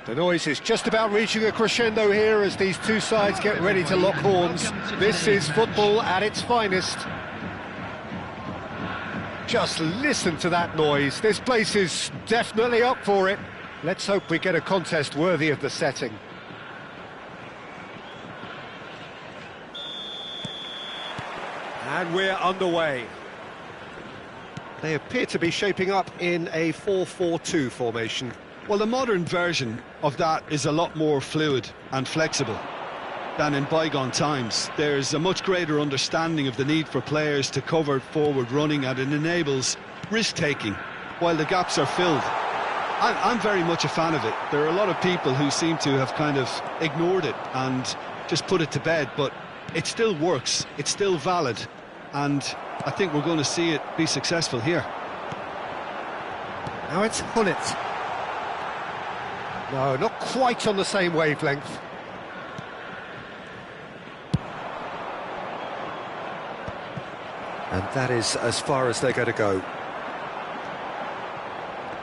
The noise is just about reaching a crescendo here as these two sides get ready to lock horns. This is football at its finest. Just listen to that noise. This place is definitely up for it. Let's hope we get a contest worthy of the setting. And we're underway. They appear to be shaping up in a 4-4-2 formation. Well, the modern version of that is a lot more fluid and flexible than in bygone times. There's a much greater understanding of the need for players to cover forward running, and it enables risk-taking while the gaps are filled. I'm very much a fan of it. There are a lot of people who seem to have kind of ignored it and just put it to bed, but it still works, it's still valid, and I think we're going to see it be successful here. Now it's Hullet. No, not quite on the same wavelength. And that is as far as they're going to go.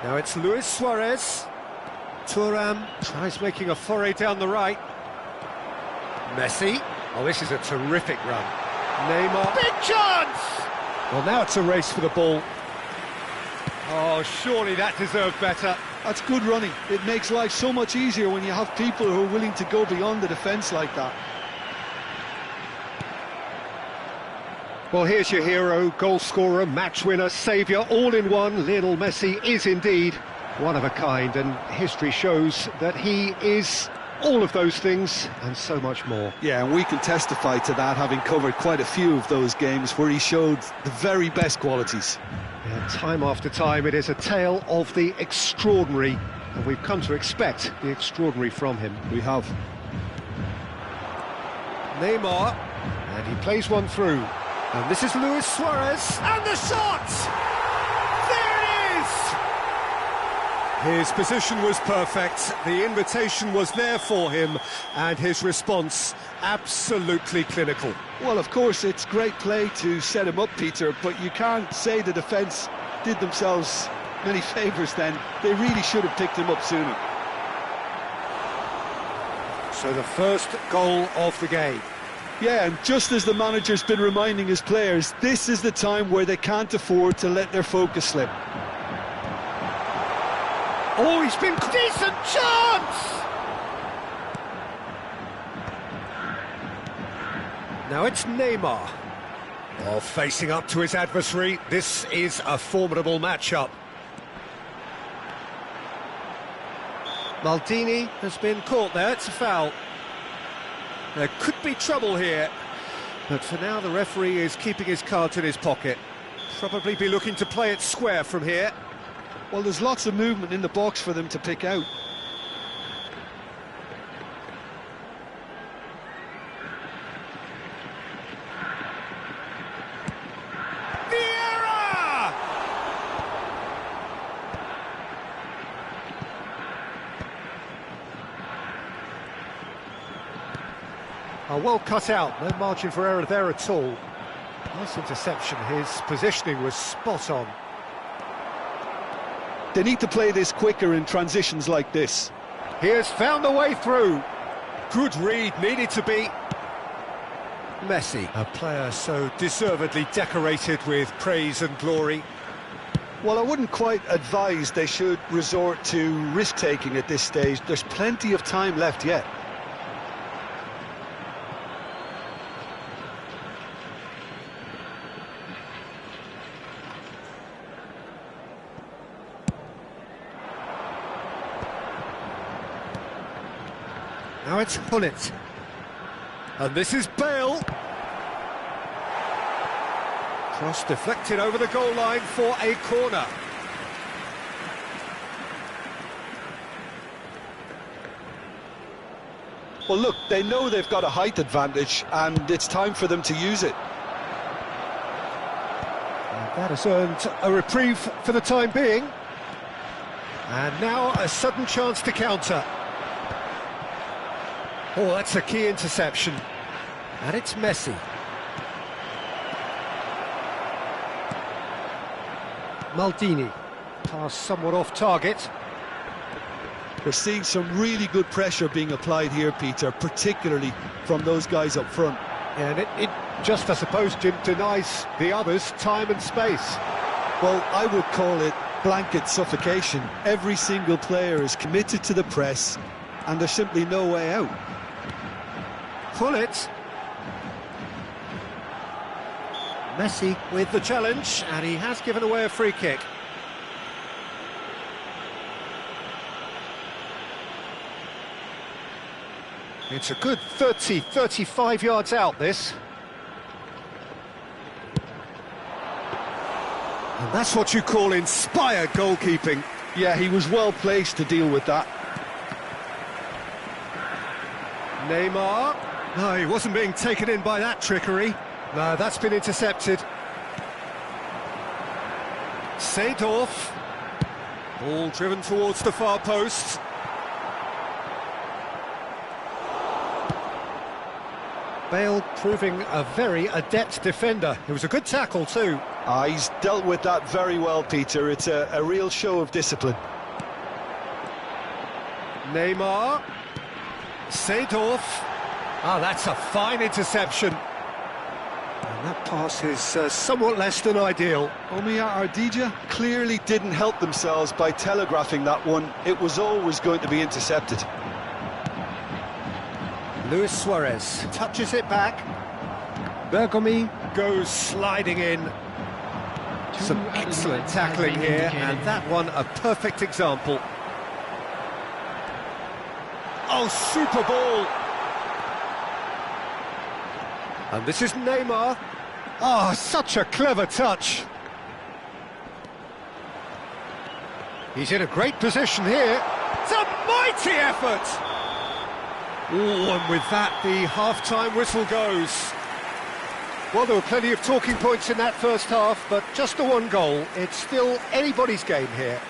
Now it's Luis Suarez. Thuram tries making a foray down the right. Messi. Oh, this is a terrific run. Neymar. Big chance! Well, now it's a race for the ball. Oh, surely that deserved better. That's good running. It makes life so much easier when you have people who are willing to go beyond the defence like that. Well, here's your hero, goal scorer, match winner, saviour, all in one. Lionel Messi is indeed one of a kind, and history shows that he is all of those things and so much more. Yeah, and we can testify to that, having covered quite a few of those games where he showed the very best qualities. Yeah, time after time, it is a tale of the extraordinary, and we've come to expect the extraordinary from him. We have. Neymar, and he plays one through. And this is Luis Suarez, and the shot! There it is! His position was perfect, the invitation was there for him, and his response absolutely clinical. Well, of course, it's great play to set him up, Peter, but you can't say the defence did themselves many favours then. They really should have picked him up sooner. So the first goal of the game. Yeah, and just as the manager's been reminding his players, this is the time where they can't afford to let their focus slip. Oh, he's been... Decent chance! Now it's Neymar. Oh, facing up to his adversary. This is a formidable matchup. Maldini has been caught there, it's a foul. There could be trouble here, but for now the referee is keeping his cards in his pocket. Probably be looking to play it square from here. Well, there's lots of movement in the box for them to pick out. Oh, well cut out, no margin for error there at all. Nice interception, his positioning was spot on. They need to play this quicker in transitions like this. He has found the way through. Good read, needed to be. Messi, a player so deservedly decorated with praise and glory. Well, I wouldn't quite advise they should resort to risk-taking at this stage. There's plenty of time left yet. Now it's Hullet. And this is Bale. Cross deflected over the goal line for a corner. Well, look, they know they've got a height advantage, and it's time for them to use it. And that has earned a reprieve for the time being. And now a sudden chance to counter. Oh, that's a key interception. And it's Messi. Maldini. Pass somewhat off target. We're seeing some really good pressure being applied here, Peter, particularly from those guys up front. Yeah, and it just, I suppose, Jim, denies the others time and space. Well, I would call it blanket suffocation. Every single player is committed to the press, and there's simply no way out. Pull it. Messi with the challenge, and he has given away a free kick. It's a good 35 yards out, this. And that's what you call inspired goalkeeping. Yeah, he was well placed to deal with that. Neymar. No, he wasn't being taken in by that trickery. No, that's been intercepted. Seedorf. Ball driven towards the far post. Bale proving a very adept defender. It was a good tackle too. He's dealt with that very well, Peter. It's a real show of discipline. Neymar. Seedorf. Ah, that's a fine interception. And that pass is somewhat less than ideal. Omia Ardija clearly didn't help themselves by telegraphing that one. It was always going to be intercepted. Luis Suarez touches it back. Bergomi goes sliding in. Some excellent tackling here, and that one a perfect example. Oh, super ball! And this is Neymar. Oh, such a clever touch. He's in a great position here. It's a mighty effort! Oh, and with that, the half-time whistle goes. Well, there were plenty of talking points in that first half, but just the one goal. It's still anybody's game here.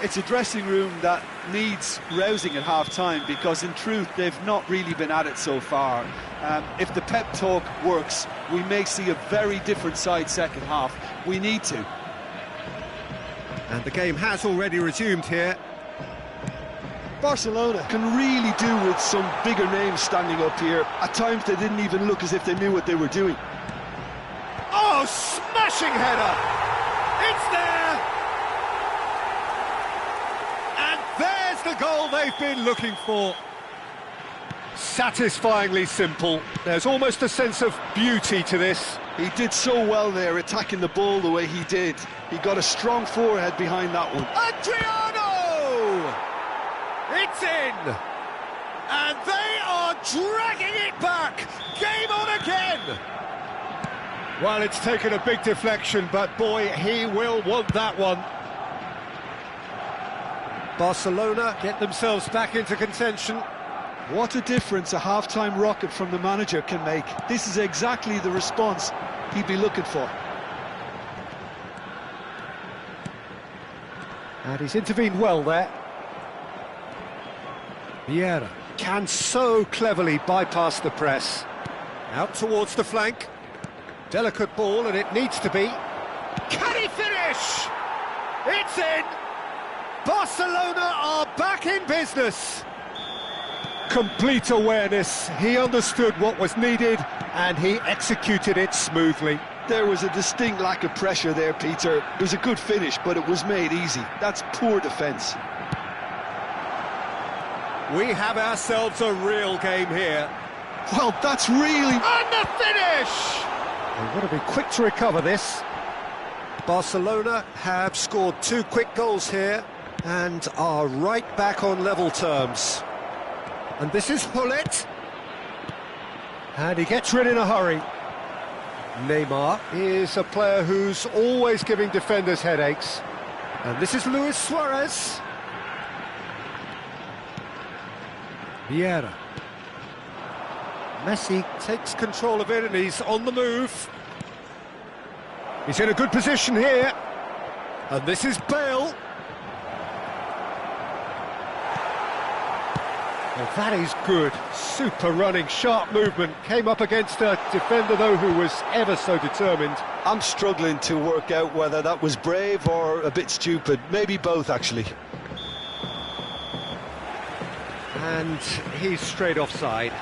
It's a dressing room that needs rousing at half-time, because in truth they've not really been at it so far. If the pep talk works, we may see a very different side second half. We need to. And the game has already resumed here. Barcelona can really do with some bigger names standing up here. At times they didn't even look as if they knew what they were doing. Oh, smashing header! It's there! And there's the goal they've been looking for. Satisfyingly simple. There's almost a sense of beauty to this. He did so well there, attacking the ball the way he did. He got a strong forehead behind that one. Adriano! It's in! And they are dragging it back! Game on again! Well, it's taken a big deflection, but boy, he will want that one. Barcelona get themselves back into contention. What a difference a half-time rocket from the manager can make. This is exactly the response he'd be looking for. And he's intervened well there. Vieira can so cleverly bypass the press. Out towards the flank. Delicate ball, and it needs to be. Can he finish? It's in! Barcelona are back in business. Complete awareness. He understood what was needed, and he executed it smoothly. There was a distinct lack of pressure there, Peter. It was a good finish, but it was made easy. That's poor defence. We have ourselves a real game here. Well, that's really... And the finish! They've got to be quick to recover this. Barcelona have scored 2 quick goals here and are right back on level terms. And this is Hullet. And he gets rid in a hurry. Neymar is a player who's always giving defenders headaches. And this is Luis Suarez. Vieira. Messi takes control of it and he's on the move. He's in a good position here. And this is Bale. Well, that is good. Super running, sharp movement. Came up against a defender, though, who was ever so determined. I'm struggling to work out whether that was brave or a bit stupid. Maybe both, actually. And he's straight offside.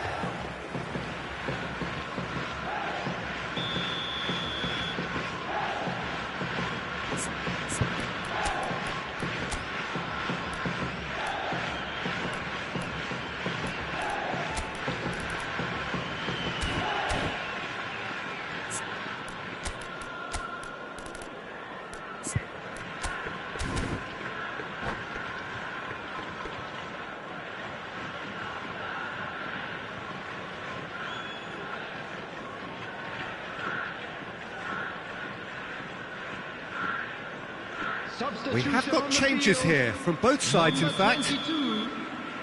We have got changes here from both sides, in fact. 22,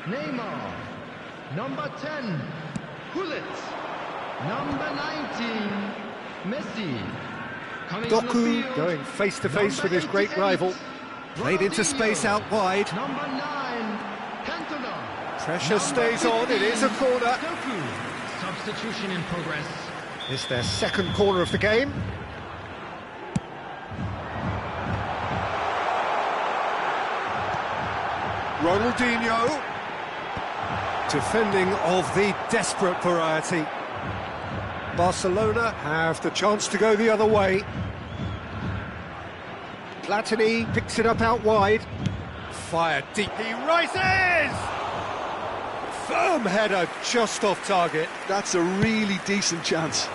Neymar. Number 10, Gullit. Number 19, Messi. Coming on the Doku field, going face-to-face with his number great 88, rival. Played into space out wide. Number 9, Cantona. Pressure Number stays on, it is a 15, corner. Doku. Substitution in progress. It's their second corner of the game. Ronaldinho, defending of the desperate variety. Barcelona have the chance to go the other way. Platini picks it up out wide. Fired deep, he rises! Firm header just off target. That's a really decent chance.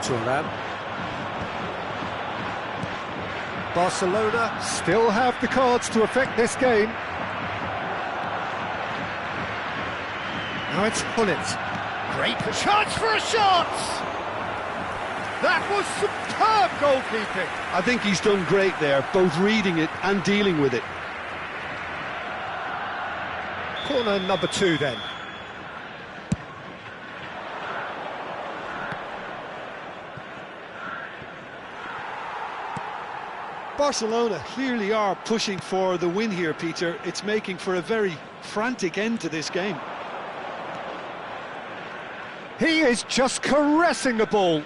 Thuram. Barcelona still have the cards to affect this game. Now it's Gullit. Great chance for a shot! That was superb goalkeeping. I think he's done great there, both reading it and dealing with it. Corner number 2 then. Barcelona clearly are pushing for the win here, Peter. It's making for a very frantic end to this game. He is just caressing the ball.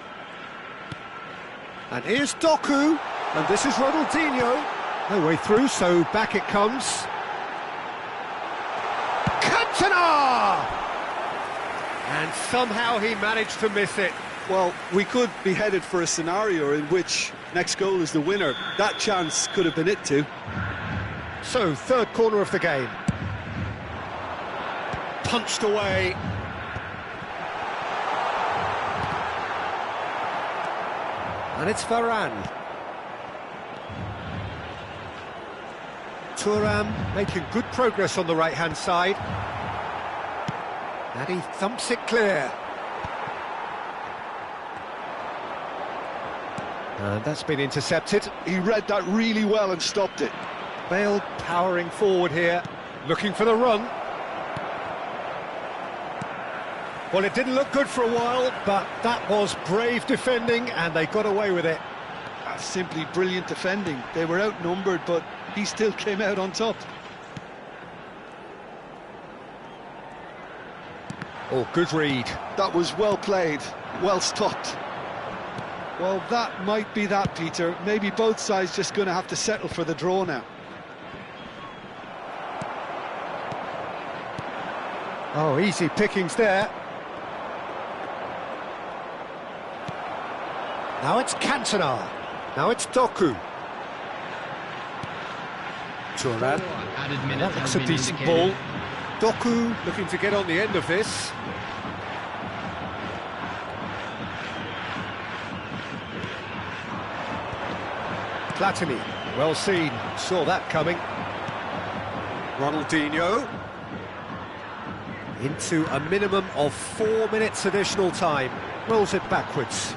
And here's Doku, and this is Ronaldinho. No way through, so back it comes. Cantona! And somehow he managed to miss it. Well, we could be headed for a scenario in which next goal is the winner. That chance could have been it too. So, third corner of the game. Punched away. And it's Varane. Thuram making good progress on the right-hand side. And he thumps it clear. And that's been intercepted. He read that really well and stopped it. Bale powering forward here, looking for the run. Well, it didn't look good for a while, but that was brave defending, and they got away with it. That's simply brilliant defending. They were outnumbered, but he still came out on top. Oh, good read. That was well played, well stopped. Well, that might be that, Peter. Maybe both sides just going to have to settle for the draw now. Oh, easy pickings there. Now it's Cantona. Now it's Doku. Thuram. Added minute That looks has a been decent indicated. ball. Doku looking to get on the end of this. Platini, well seen, saw that coming. Ronaldinho. Into a minimum of 4 minutes additional time. Rolls it backwards.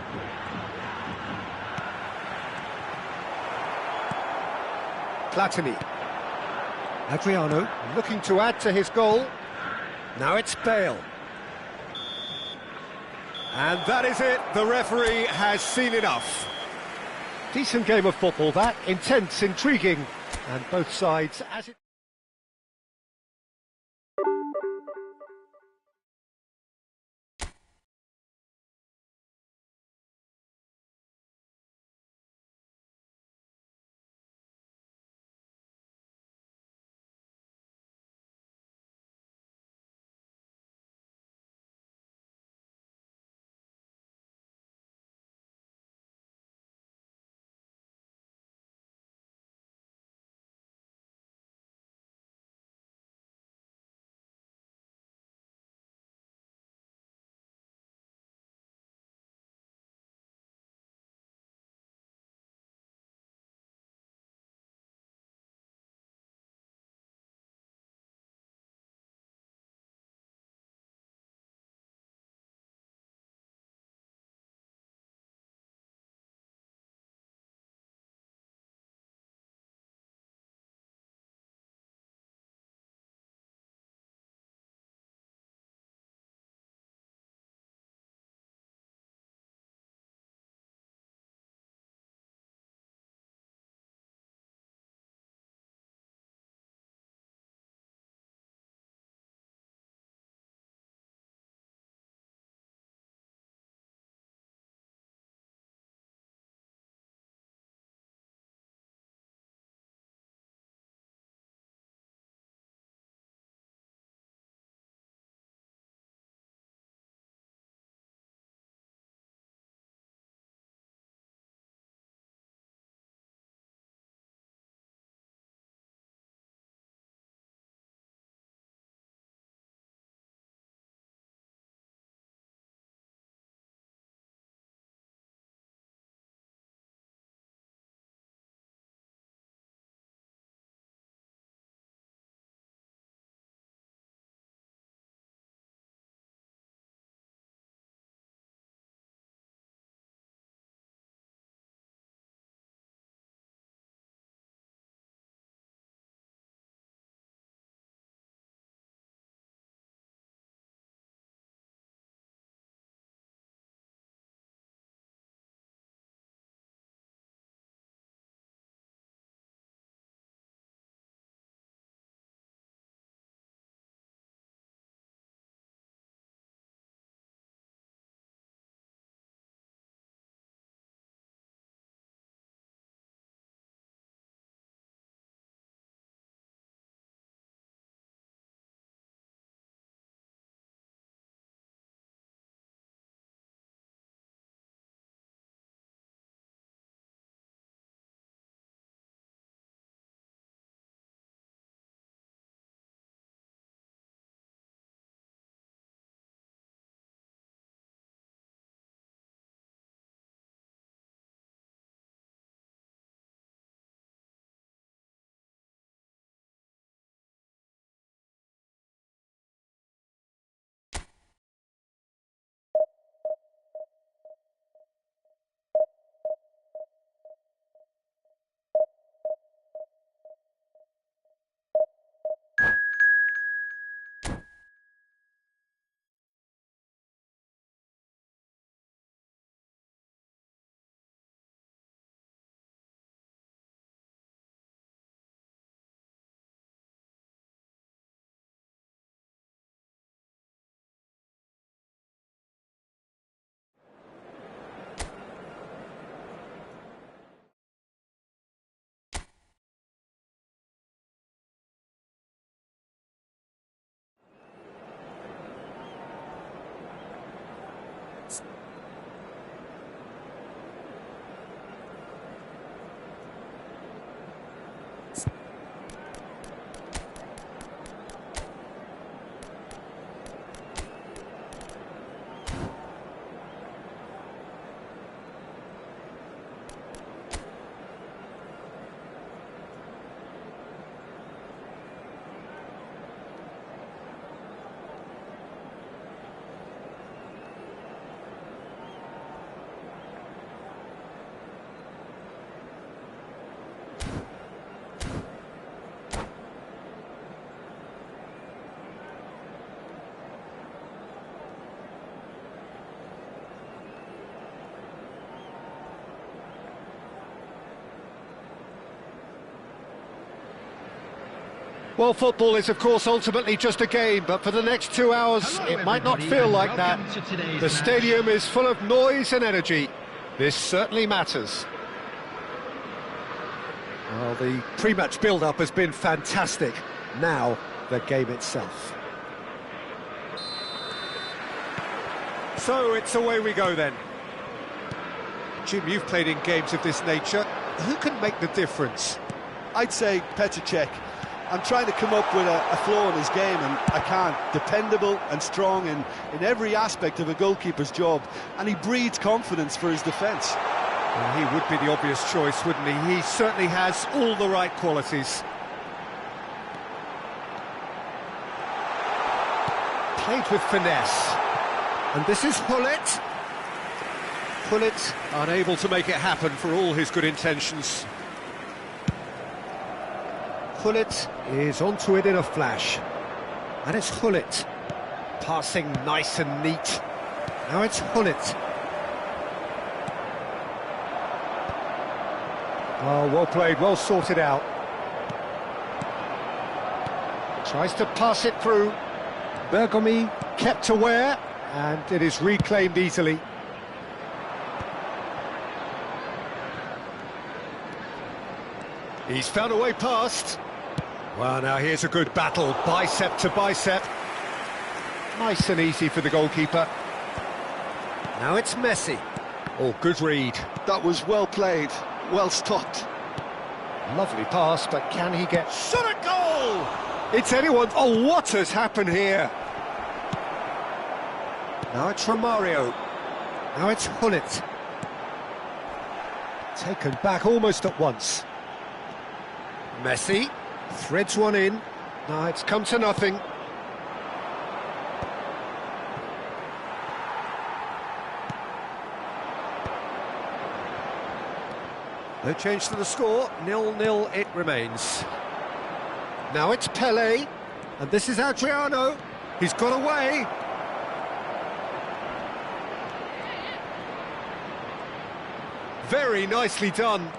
Platini. Adriano looking to add to his goal. Now it's Bale. And that is it. The referee has seen enough. Decent game of football, that. Intense, intriguing. And both sides, as it... Well, football is, of course, ultimately just a game, but for the next 2 hours, Hello, it might not everybody, feel and like that. welcome to today's The match. stadium is full of noise and energy. This certainly matters. Well, the pre-match build-up has been fantastic. Now, the game itself. So, it's away we go then. Jim, you've played in games of this nature. Who can make the difference? I'd say Petr Cech. I'm trying to come up with a flaw in his game, and I can't. Dependable and strong in every aspect of a goalkeeper's job, and he breeds confidence for his defence. Well, he would be the obvious choice, wouldn't he? He certainly has all the right qualities. Played with finesse. And this is Hullet. Hullet unable to make it happen for all his good intentions. Hullet is onto it in a flash. And it's Hullet. Passing nice and neat. Now it's Hullet. Oh, well played, well sorted out. Tries to pass it through. Bergomi kept aware, and it is reclaimed easily. He's found a way past. Well, now here's a good battle, bicep to bicep. Nice and easy for the goalkeeper. Now it's Messi. Oh, good read. That was well played, well stopped. Lovely pass, but can he get... Shot at goal! It's anyone... Oh, what has happened here? Now it's Romario. Now it's Hullet. Taken back almost at once. Messi threads one in. Now it's come to nothing. No change to the score, 0-0 it remains. Now it's Pelé, and this is Adriano. He's got away. Very nicely done.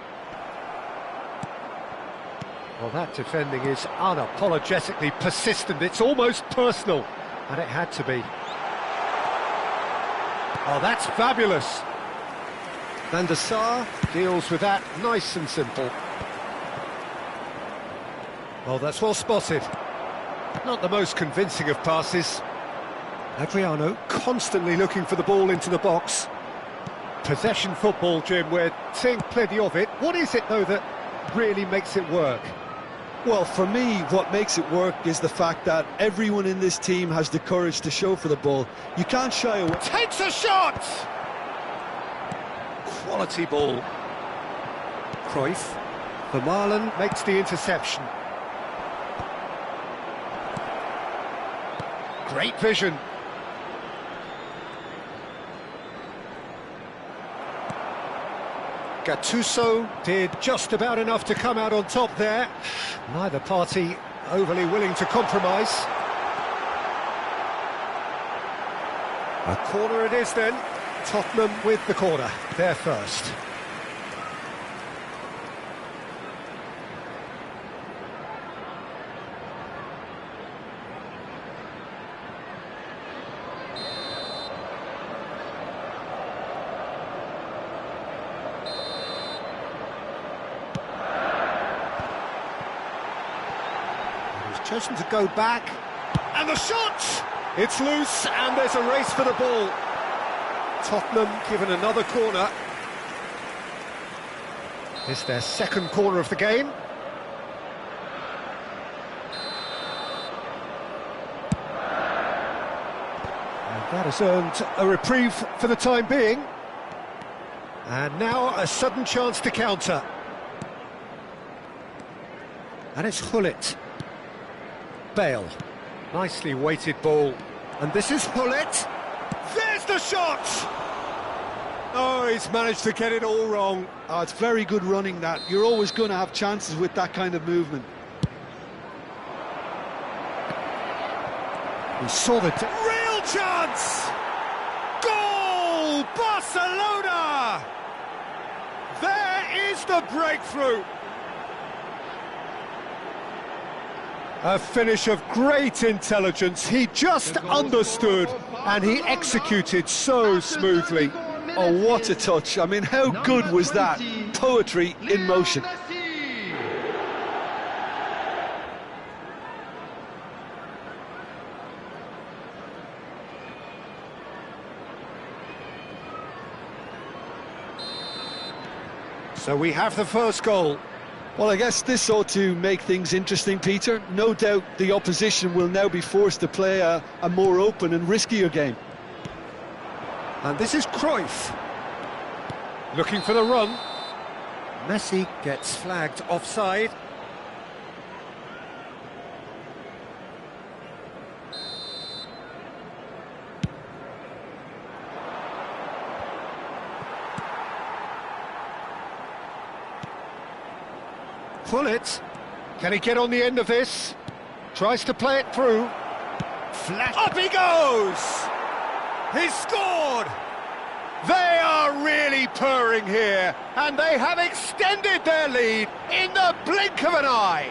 Well, that defending is unapologetically persistent. It's almost personal, and it had to be. Oh, that's fabulous. Van der Sar deals with that nice and simple. Oh, that's well spotted. Not the most convincing of passes. Adriano constantly looking for the ball into the box. Possession football, Jim, we're seeing plenty of it. What is it, though, that really makes it work? Well, for me, what makes it work is the fact that everyone in this team has the courage to show for the ball. You can't shy away. Takes a shot! Quality ball. Cruyff. Vermaelen makes the interception. Great vision. Gattuso did just about enough to come out on top there. Neither party overly willing to compromise. A corner it is then. Tottenham with the corner. They're first. Chosen to go back, and the shot! It's loose, and there's a race for the ball. Tottenham given another corner. It's their second corner of the game. And that has earned a reprieve for the time being. And now a sudden chance to counter. And it's Hullet. Bale, nicely weighted ball, and this is Hullet. There's the shot! Oh, he's managed to get it all wrong. Oh, it's very good running that. You're always going to have chances with that kind of movement. He saw the... Real chance! Goal! Barcelona! There is the breakthrough. A finish of great intelligence. He just understood and he executed so smoothly. Oh, what a touch. I mean, how good was that? Poetry in motion. So we have the first goal. Well, I guess this ought to make things interesting, Peter. No doubt the opposition will now be forced to play a more open and riskier game. And this is Cruyff. Looking for the run. Messi gets flagged offside. Pullet. Can he get on the end of this? Tries to play it through. Flash. Up he goes! He's scored! They are really purring here, and they have extended their lead in the blink of an eye.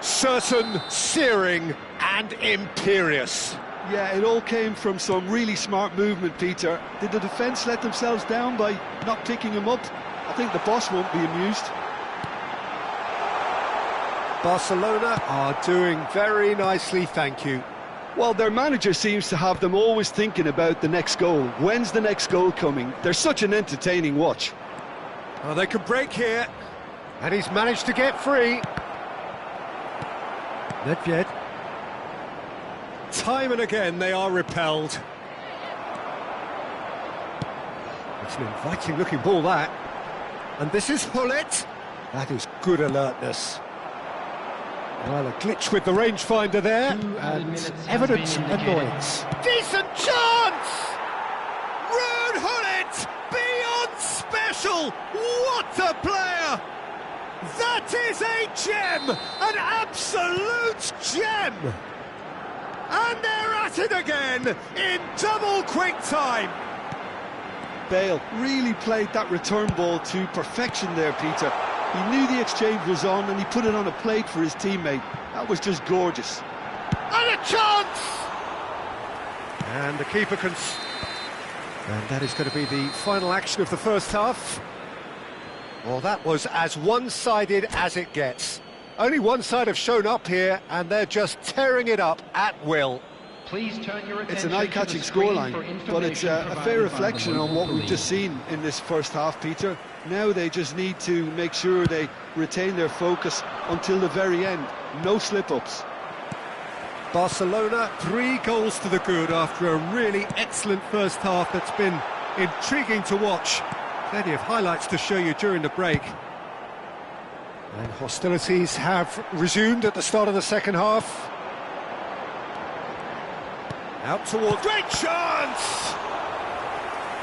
Certain, searing, and imperious. Yeah, it all came from some really smart movement, Peter. Did the defence let themselves down by not picking him up? I think the boss won't be amused. Barcelona are doing very nicely, thank you. Well, their manager seems to have them always thinking about the next goal. When's the next goal coming? They're such an entertaining watch. Oh, they could break here. And he's managed to get free. Nedved. Time and again they are repelled. It's an inviting looking ball, that. And this is Hullet. That is good alertness. Well, a glitch with the rangefinder there, and evident annoyance. Decent chance! Ruud Hullet, beyond special! What a player! That is a gem! An absolute gem! And they're at it again, in double quick time! Bale really played that return ball to perfection there, Peter. He knew the exchange was on and he put it on a plate for his teammate. That was just gorgeous. And a chance! And the keeper can... And that is going to be the final action of the first half. Well, that was as one-sided as it gets. Only one side have shown up here, and they're just tearing it up at will. Please turn your attention. It's an eye-catching scoreline, but it's a fair reflection on what we've just seen in this first half, Peter. Now they just need to make sure they retain their focus until the very end. No slip-ups. Barcelona, 3 goals to the good after a really excellent first half that's been intriguing to watch. Plenty of highlights to show you during the break. And hostilities have resumed at the start of the second half. Out towards... Great chance!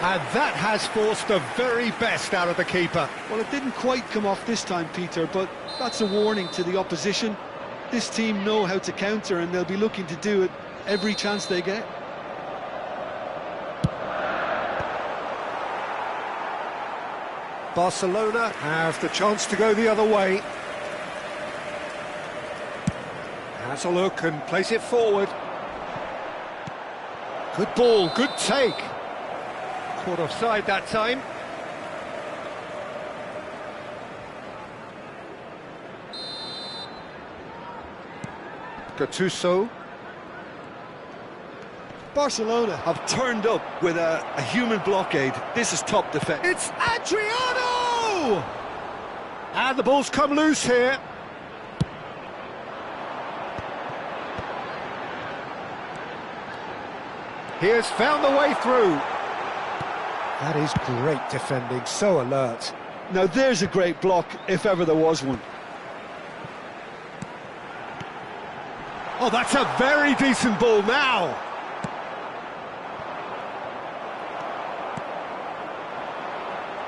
And that has forced the very best out of the keeper. Well, it didn't quite come off this time, Peter, but that's a warning to the opposition. This team know how to counter, and they'll be looking to do it every chance they get. Barcelona have the chance to go the other way. Has a look and plays it forward. Good ball, good take. Caught offside that time. Gattuso. Barcelona have turned up with a human blockade. This is top defence. It's Adriano! And the ball's come loose here. He has found the way through. That is great defending, so alert. Now there's a great block, if ever there was one. Oh, that's a very decent ball now.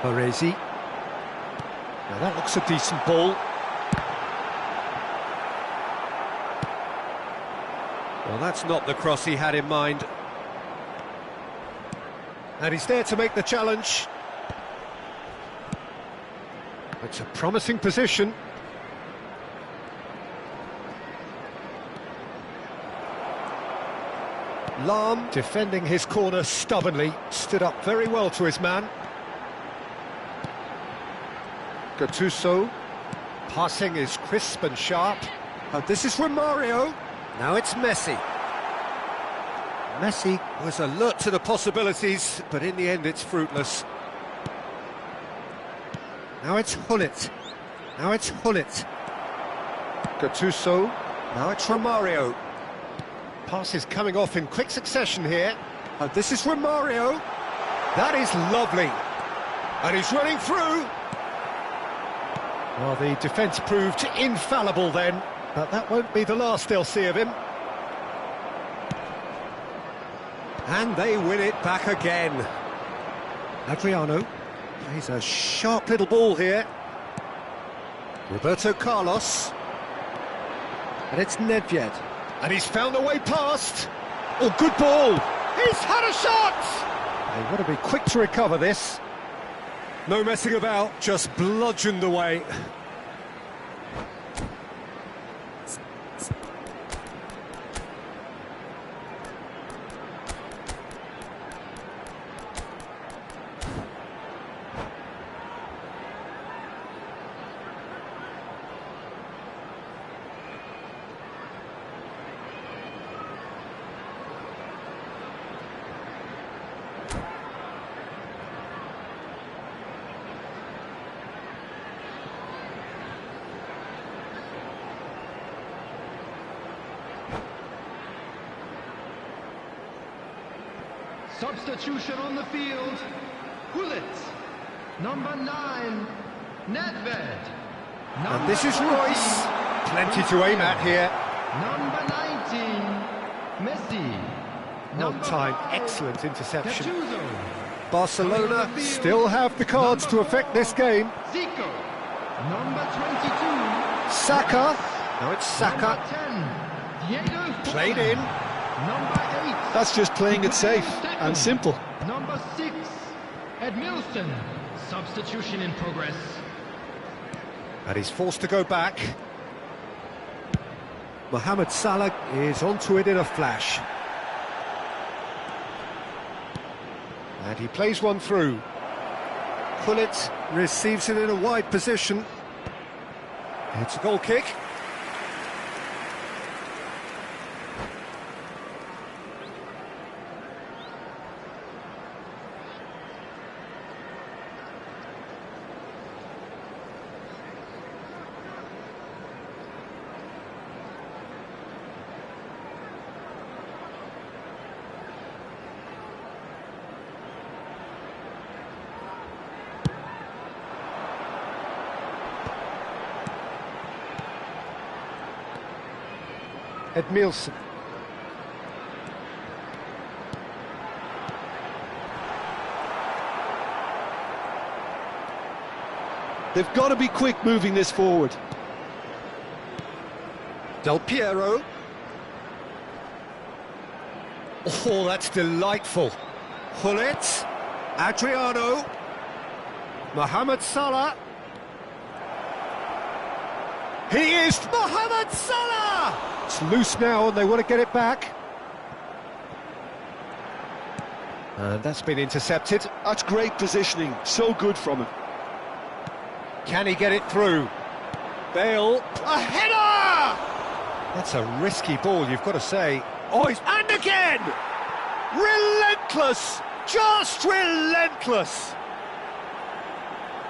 Baresi. Now that looks a decent ball. Well, that's not the cross he had in mind. And he's there to make the challenge. It's a promising position. Lahm defending his corner stubbornly, stood up very well to his man. Gattuso, passing is crisp and sharp. And this is Romario. Now it's Messi. Messi was alert to the possibilities, but in the end it's fruitless. Now it's Hullet. Now it's Hullet. Gattuso. Now it's Romario. Passes coming off in quick succession here. And this is Romario. That is lovely. And he's running through. Well, the defence proved infallible then, but that won't be the last they'll see of him. And they win it back again. Adriano plays a sharp little ball here. Roberto Carlos. And it's Nedved. And he's found a way past. Oh, good ball. He's had a shot! They want to be quick to recover this. No messing about, just bludgeoned away. Substitution on the field. Hullet. Number 9, Nedved. And this is Royce. Plenty to aim at here. Number 19, Messi. Well Number timed, 5, excellent interception. Gattuso. Barcelona still have the cards to affect this game. Zico. Number 22. Saka. Now it's Saka. Number 10, Diego Played Forlan. in. Number 8. That's just playing it safe and simple. Number 6, Edmilson. Substitution in progress. And he's forced to go back. Mohamed Salah is onto it in a flash. And he plays one through. Hullet receives it in a wide position. It's a goal kick. Edmilson. They've got to be quick moving this forward. Del Piero. Oh, that's delightful. Hullet. Adriano. Mohamed Salah. He is Mohamed Salah! It's loose now and they want to get it back. And that's been intercepted. That's great positioning, so good from him. Can he get it through? Bale, a header! That's a risky ball, you've got to say. Oh, and again! Relentless! Just relentless!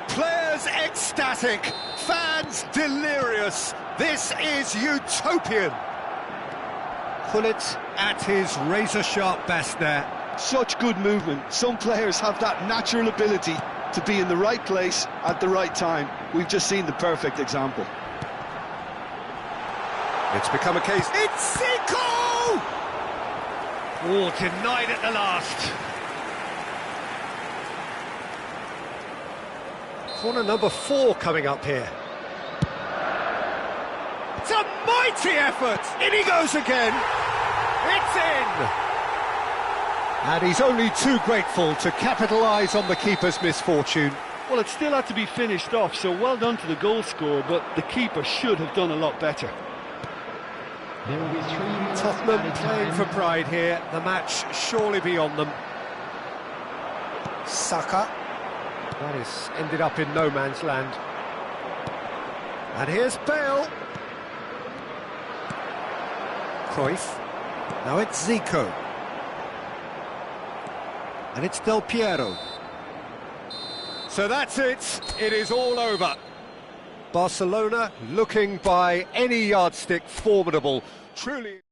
Players ecstatic, fans delirious. This is utopian. Hullet at his razor-sharp best there. Such good movement. Some players have that natural ability to be in the right place at the right time. We've just seen the perfect example. It's become a case. It's Zico! Oh, denied at the last. Corner number 4 coming up here. It's a mighty effort! In he goes again! It's in! And he's only too grateful to capitalise on the keeper's misfortune. Well, it still had to be finished off, so well done to the goal scorer, but the keeper should have done a lot better. There will be 3 minutes Tottenham added playing time. for pride here. The match surely beyond them. Saka. That is ended up in no man's land. And here's Bale. Cruyff. Now it's Zico. And it's Del Piero. So that's it. It is all over. Barcelona looking by any yardstick formidable. Truly.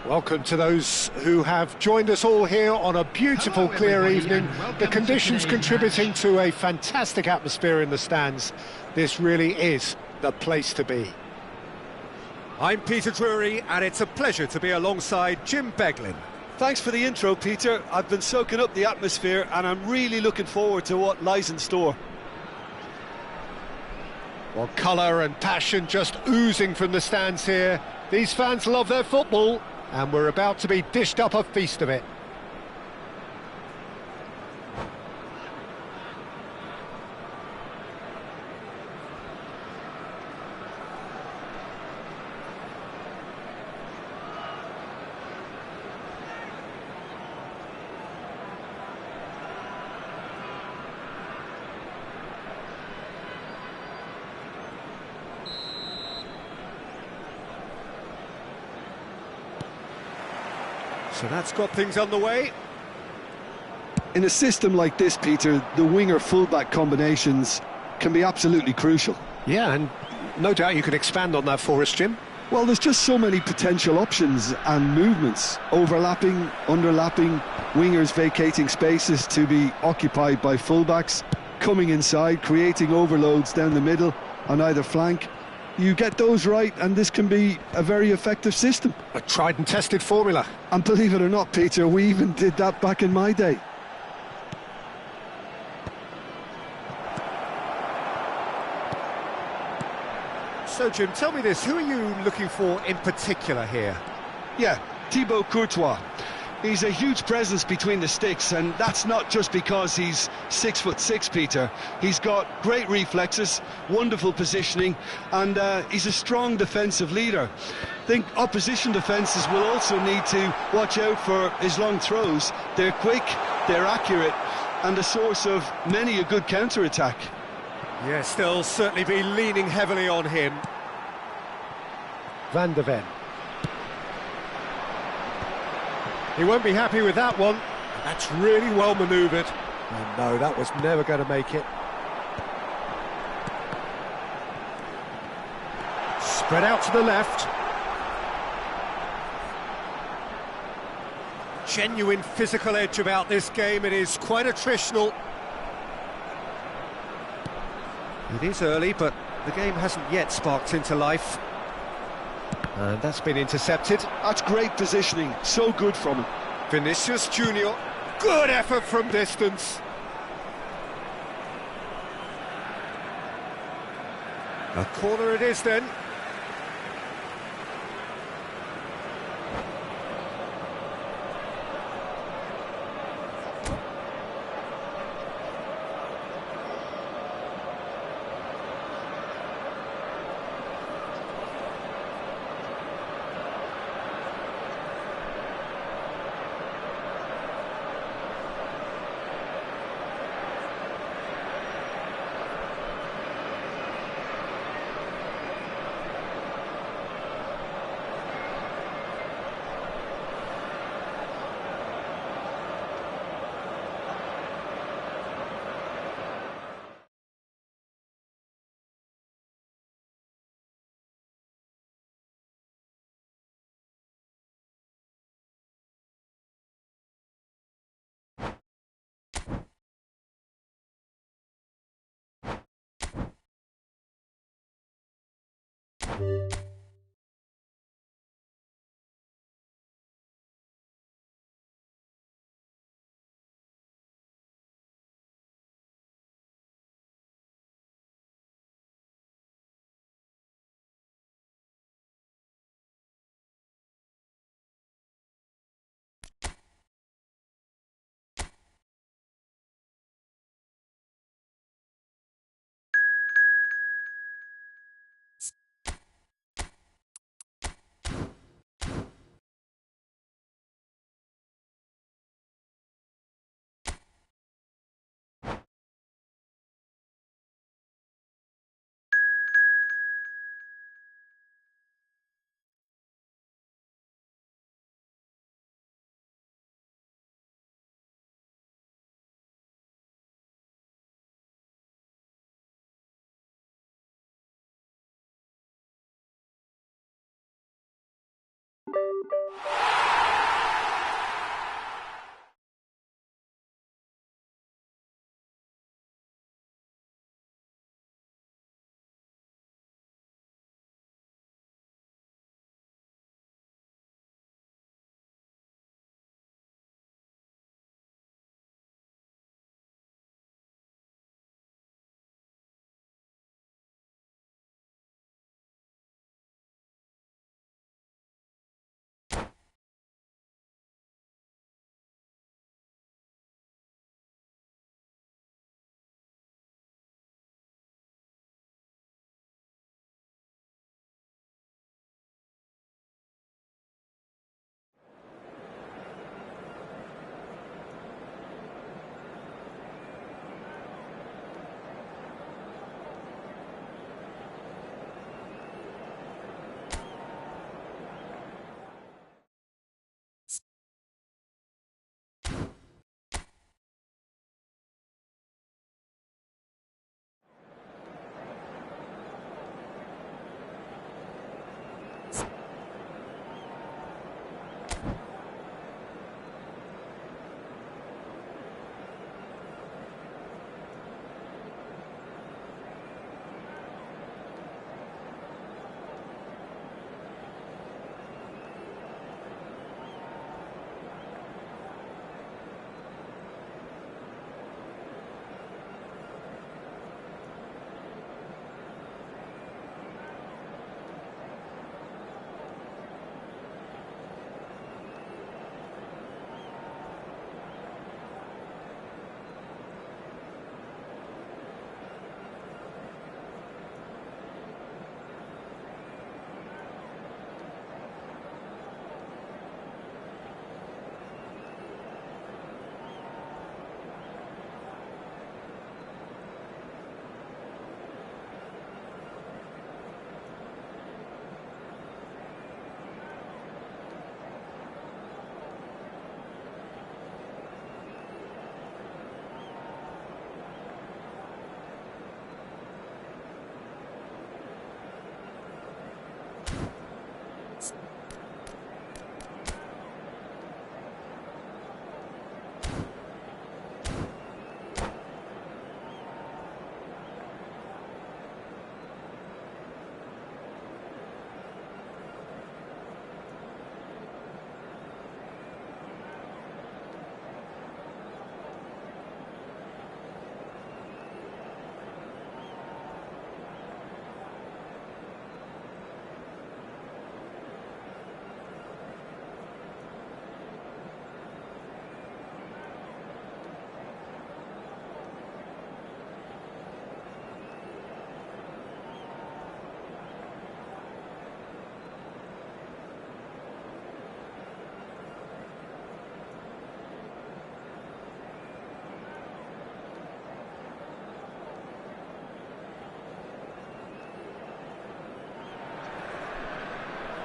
Welcome to those who have joined us all here on a beautiful, Hello, clear everybody, evening. and welcome The to conditions today's contributing match. to a fantastic atmosphere in the stands. This really is the place to be. I'm Peter Drury, and it's a pleasure to be alongside Jim Beglin. Thanks for the intro, Peter. I've been soaking up the atmosphere and I'm really looking forward to what lies in store. Well, colour and passion just oozing from the stands here. These fans love their football, and we're about to be dished up a feast of it. So that's got things underway. In a system like this, Peter, the winger-fullback combinations can be absolutely crucial. Yeah, and no doubt you could expand on that for us, Jim. Well, there's just so many potential options and movements. Overlapping, underlapping, wingers vacating spaces to be occupied by fullbacks, coming inside, creating overloads down the middle on either flank. You get those right and this can be a very effective system. A tried and tested formula. And believe it or not, Peter, we even did that back in my day. So, Jim, tell me this, who are you looking for in particular here? Yeah, Thibaut Courtois. He's a huge presence between the sticks, and that's not just because he's 6'6", Peter. He's got great reflexes, wonderful positioning, and he's a strong defensive leader. I think opposition defences will also need to watch out for his long throws. They're quick, they're accurate, and a source of many a good counter-attack. Yes, they'll certainly be leaning heavily on him. Van de Ven. He won't be happy with that one. That's really well manoeuvred. And no, that was never going to make it. Spread out to the left. Genuine physical edge about this game. It is quite attritional. It is early, but the game hasn't yet sparked into life. And that's been intercepted. That's great positioning, so good from him. Vinicius Junior, good effort from distance. A corner it is then.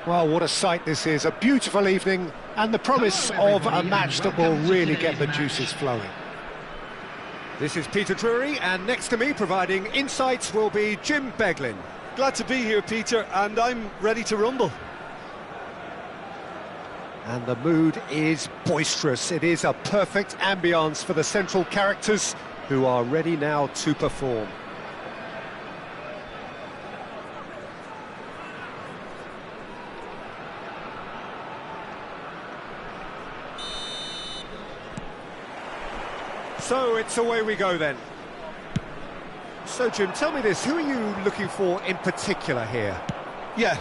Well, what a sight this is, a beautiful evening, and the promise of a match that will really get the juices flowing. This is Peter Drury, and next to me providing insights will be Jim Beglin. Glad to be here, Peter, and I'm ready to rumble. And the mood is boisterous. It is a perfect ambience for the central characters who are ready now to perform. So it's away we go then. So Jim, tell me this, who are you looking for in particular here? Yeah,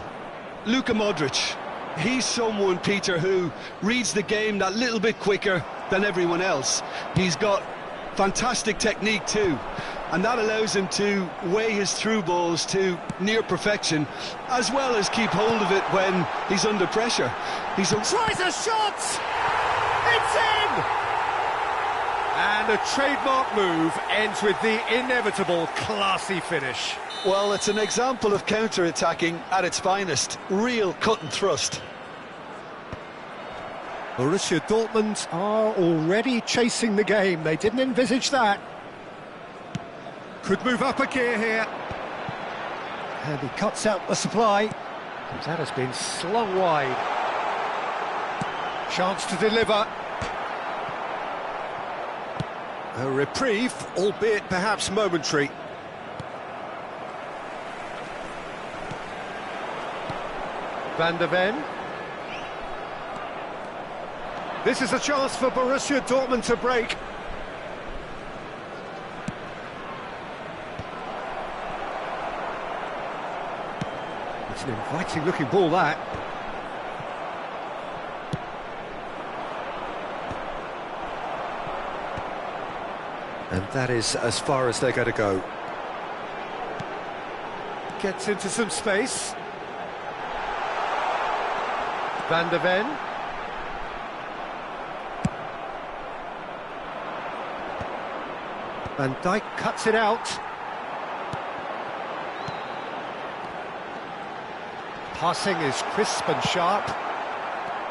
Luka Modric. He's someone, Peter, who reads the game that little bit quicker than everyone else. He's got fantastic technique too, and that allows him to weigh his through balls to near perfection, as well as keep hold of it when he's under pressure. Tries a shot! It's in! And a trademark move ends with the inevitable classy finish. Well, it's an example of counter-attacking at its finest. Real cut and thrust. Borussia Dortmund are already chasing the game. They didn't envisage that. Could move up a gear here. And he cuts out the supply. That has been slung wide. Chance to deliver. A reprieve, albeit perhaps momentary. Van der Ven. This is a chance for Borussia Dortmund to break. It's an inviting looking ball, that. And that is as far as they're going to go. Gets into some space. Van der Ven. Van Dijk cuts it out. Passing is crisp and sharp.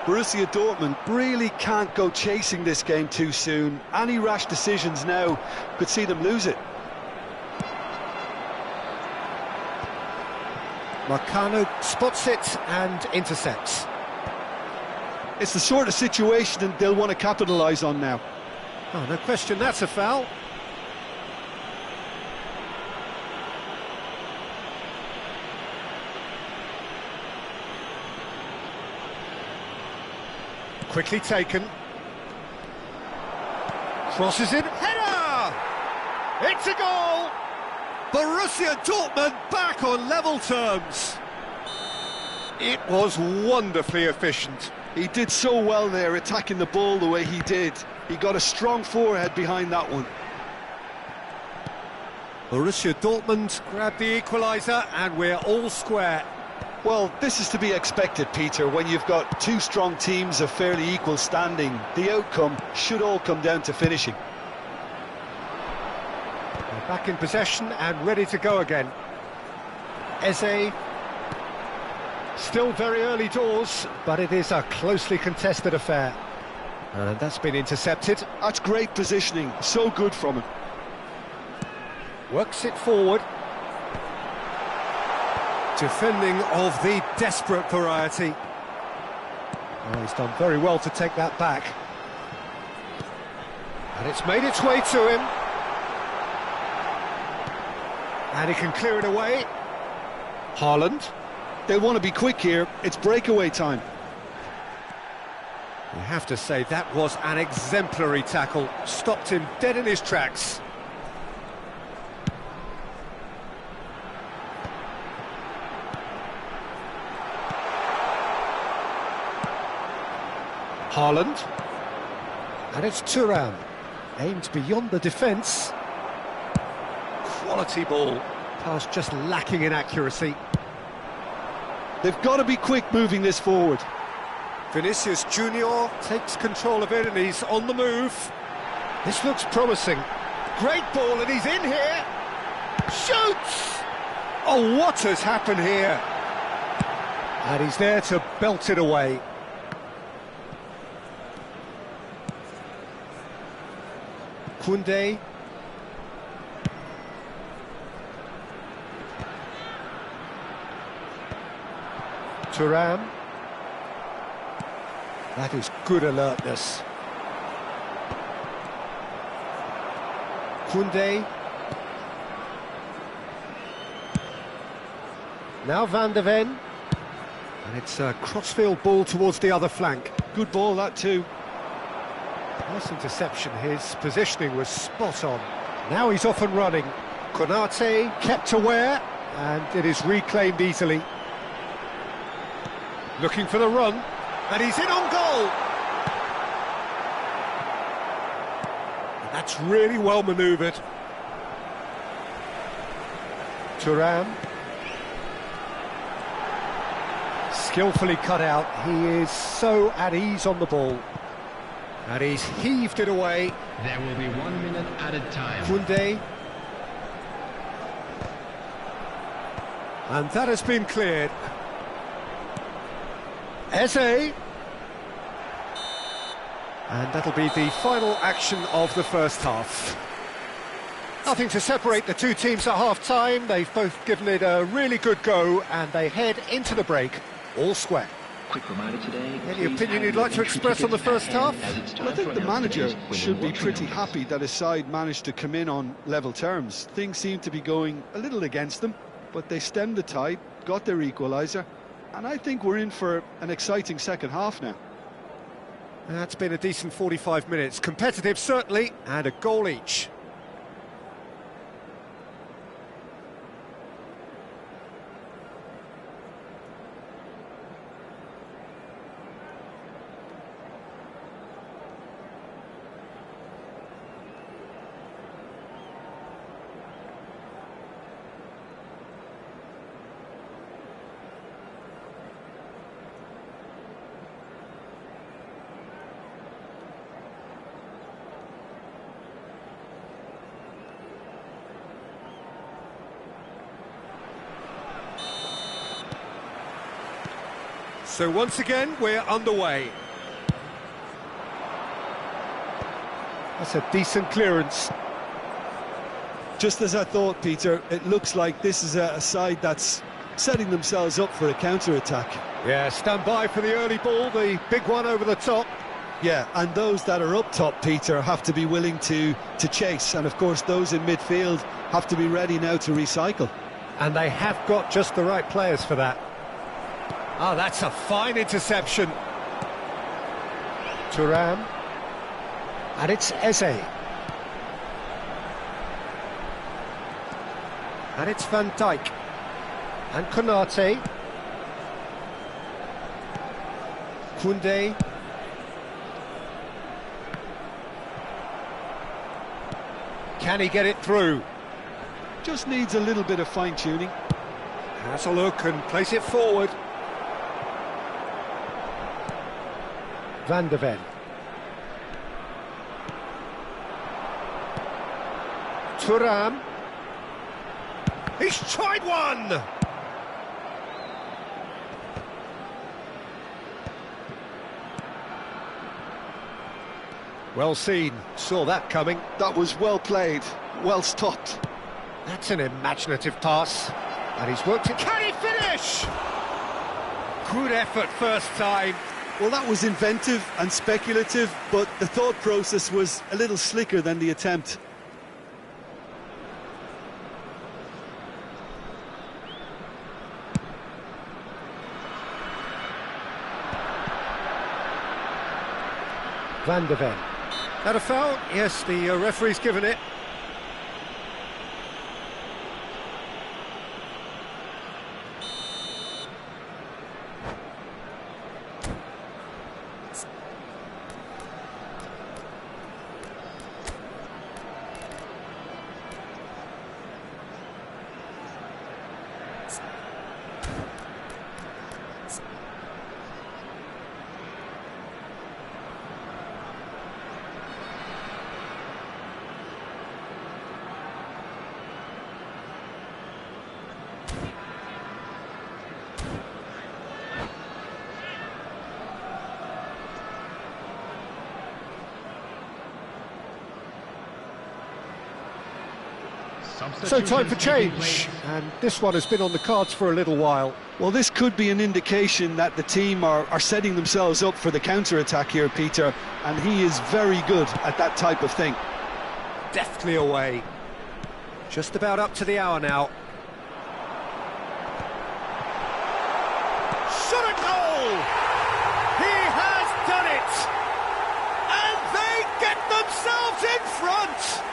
Borussia Dortmund really can't go chasing this game too soon. Any rash decisions now could see them lose it. Marcano spots it and intercepts. It's the sort of situation they'll want to capitalise on now. Oh, no question, that's a foul. Quickly taken. Crosses it. Header! It's a goal! Borussia Dortmund back on level terms. It was wonderfully efficient. He did so well there, attacking the ball the way he did. He got a strong forehead behind that one. Borussia Dortmund grabbed the equaliser and we're all square. Well, this is to be expected, Peter, when you've got two strong teams of fairly equal standing. The outcome should all come down to finishing. They're back in possession and ready to go again. Eze. Still very early doors, but it is a closely contested affair. And that's been intercepted. That's great positioning, so good from him. Works it forward. Defending of the desperate variety. Oh, he's done very well to take that back. And it's made its way to him. And he can clear it away. Haaland. They want to be quick here, it's breakaway time. You have to say that was an exemplary tackle. Stopped him dead in his tracks. Haaland. And it's Thuram. Aimed beyond the defence. Quality ball. Pass just lacking in accuracy. They've got to be quick moving this forward. Vinicius Junior takes control of it and he's on the move. This looks promising. Great ball and he's in here. Shoots! Oh, what has happened here? And he's there to belt it away. Koundé. Thuram. That is good alertness. Koundé. Now Van de Ven. And it's a crossfield ball towards the other flank. Good ball, that too. Nice interception. His positioning was spot on. Now he's off and running. Konate kept aware, and it is reclaimed easily. Looking for the run, and he's in on goal. And that's really well manoeuvred. Thuram. Skillfully cut out. He is so at ease on the ball. And he's heaved it away. There will be 1 minute added time. Koundé. And that has been cleared. Eze. And that'll be the final action of the first half. Nothing to separate the two teams at half-time. They've both given it a really good go, and they head into the break all square. Quick reminder today. Any opinion you'd like to express on the first half? Well, I think the manager should be pretty happy that his side managed to come in on level terms. Things seem to be going a little against them, but they stemmed the tide, got their equaliser, and I think we're in for an exciting second half now. That's been a decent 45 minutes. Competitive, certainly, and a goal each. So once again, we're underway. That's a decent clearance. Just as I thought, Peter, it looks like this is a side that's setting themselves up for a counter-attack. Yeah, stand by for the early ball, the big one over the top. Yeah, and those that are up top, Peter, have to be willing to chase. And, of course, those in midfield have to be ready now to recycle. And they have got just the right players for that. Oh, that's a fine interception. Thuram. And it's Eze. And it's Van Dijk. And Konate. Koundé. Can he get it through? Just needs a little bit of fine-tuning. Has a look and place it forward. Van de Ven. Thuram. He's tried one! Well seen, saw that coming. That was well played, well stopped. That's an imaginative pass. And he's worked it. Can he finish? Good effort first time. Well, that was inventive and speculative, but the thought process was a little slicker than the attempt. Van de Ven. Had a foul? Yes, the referee's given it. So time for change, and this one has been on the cards for a little while. Well, this could be an indication that the team are setting themselves up for the counter-attack here, Peter, and he is very good at that type of thing. Deftly away. Just about up to the hour now. Shot a goal! He has done it! And they get themselves in front!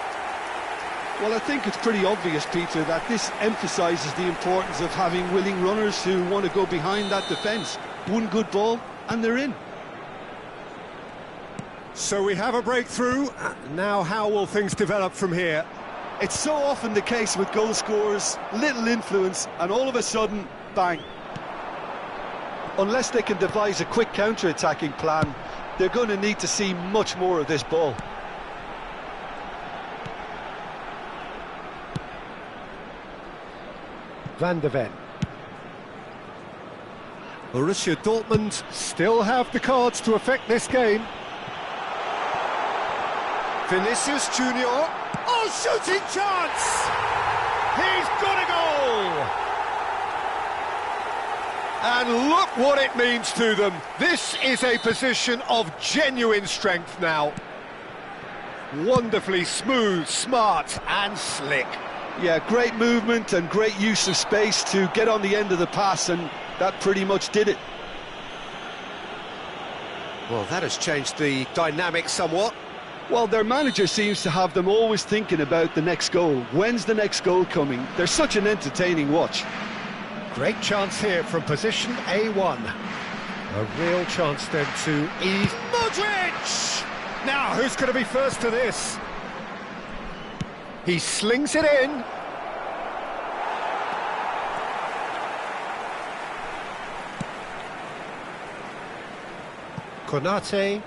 Well, I think it's pretty obvious, Peter, that this emphasises the importance of having willing runners who want to go behind that defence. One good ball, and they're in. So we have a breakthrough. Now how will things develop from here? It's so often the case with goal scorers, little influence, and all of a sudden, bang. Unless they can devise a quick counter-attacking plan, they're going to need to see much more of this ball. Van de Ven. Borussia Dortmund still have the cards to affect this game. Vinicius Junior. Oh, shooting chance! He's got a goal! And look what it means to them. This is a position of genuine strength now. Wonderfully smooth, smart and slick. Yeah, great movement and great use of space to get on the end of the pass, and that pretty much did it. Well, that has changed the dynamic somewhat. Well, their manager seems to have them always thinking about the next goal. When's the next goal coming? They're such an entertaining watch. Great chance here from position A1. A real chance then to ease. Modric! Now, who's going to be first to this? He slings it in. Konate.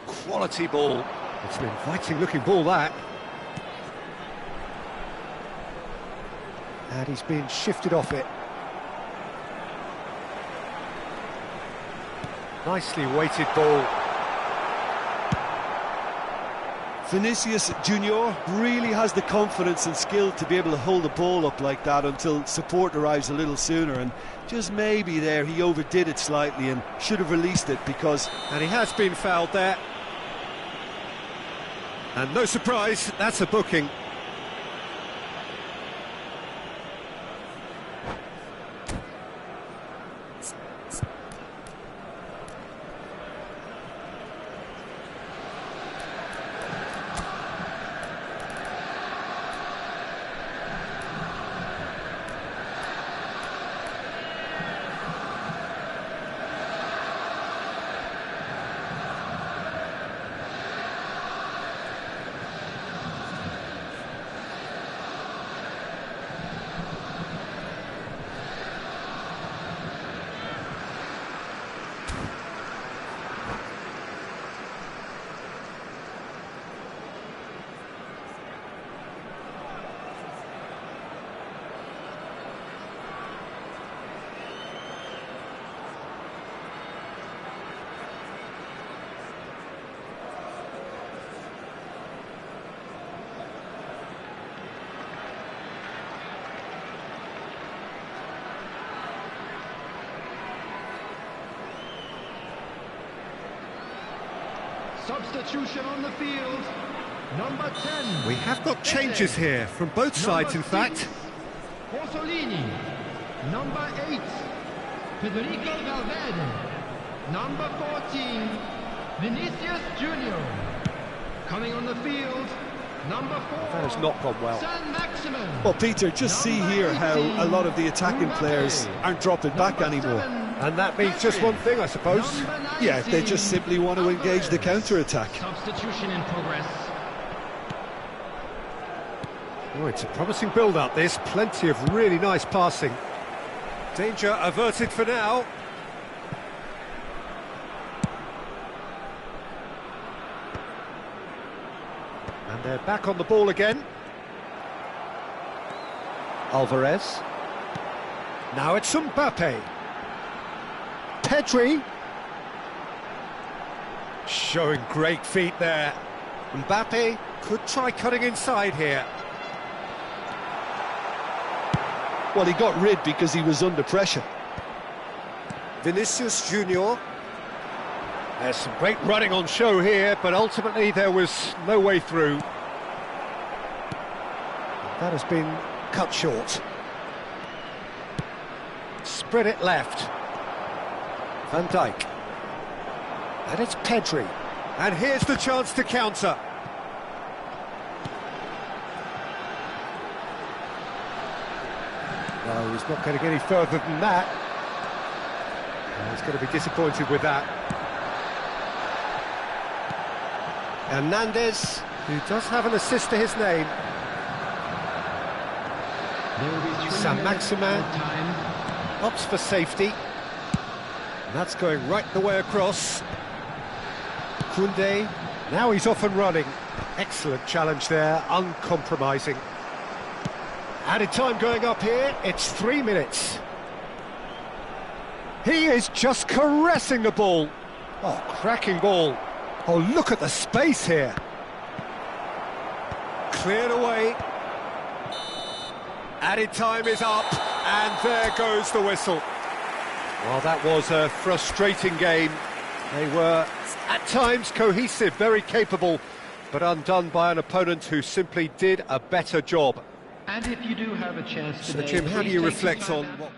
Quality ball. It's an inviting-looking ball, that. And he's being shifted off it. Nicely weighted ball. Vinicius Junior really has the confidence and skill to be able to hold the ball up like that until support arrives a little sooner, and just maybe there he overdid it slightly and should have released it because... And he has been fouled there. And no surprise, that's a booking. Substitution on the field, number 10. We have got changes here from both sides, in fact. Orsolini, number 8. Federico Valverde, number 14. Vinicius Junior. Coming on the field, number 4. That has not gone well. Saint-Maximin. Well, Peter, just see here how a lot of the attacking players aren't dropping back anymore. And that means just one thing, I suppose. Yeah, they just simply want to engage the counter-attack. Substitution in progress. Oh, it's a promising build-up, this. Plenty of really nice passing. Danger averted for now. And they're back on the ball again. Alvarez. Now it's Mbappe. Pedri. Showing great feet there. Mbappe could try cutting inside here. Well, he got rid because he was under pressure. Vinicius Junior. There's some great running on show here, but ultimately there was no way through. That has been cut short. Spread it left. Van Dijk. And it's Pedri. And here's the chance to counter. No, he's not getting any further than that. He's going to be disappointed with that. Hernandez, who does have an assist to his name. Saint-Maximin opts for safety. And that's going right the way across. Koundé, now he's off and running. Excellent challenge there, uncompromising. Added time going up here, it's 3 minutes. He is just caressing the ball. Oh, cracking ball. Oh, look at the space here. Cleared away. Added time is up, and there goes the whistle. Well, that was a frustrating game. They were, at times, cohesive, very capable, but undone by an opponent who simply did a better job. And if you do have a chance today, So, Jim, how do please you take reflect some on time what...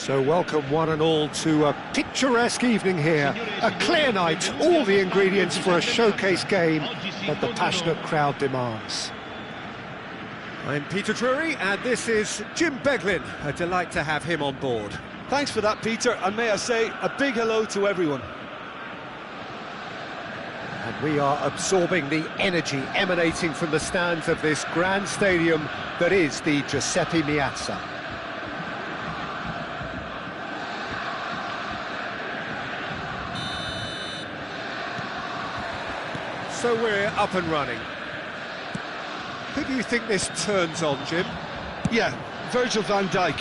So welcome one and all to a picturesque evening here, a clear night, all the ingredients for a showcase game that the passionate crowd demands. I'm Peter Drury and this is Jim Beglin, a delight to have him on board. Thanks for that, Peter, and may I say a big hello to everyone. And we are absorbing the energy emanating from the stands of this grand stadium that is the Giuseppe Meazza. So we're up and running. Who do you think this turns on, Jim? Yeah, Virgil van Dijk.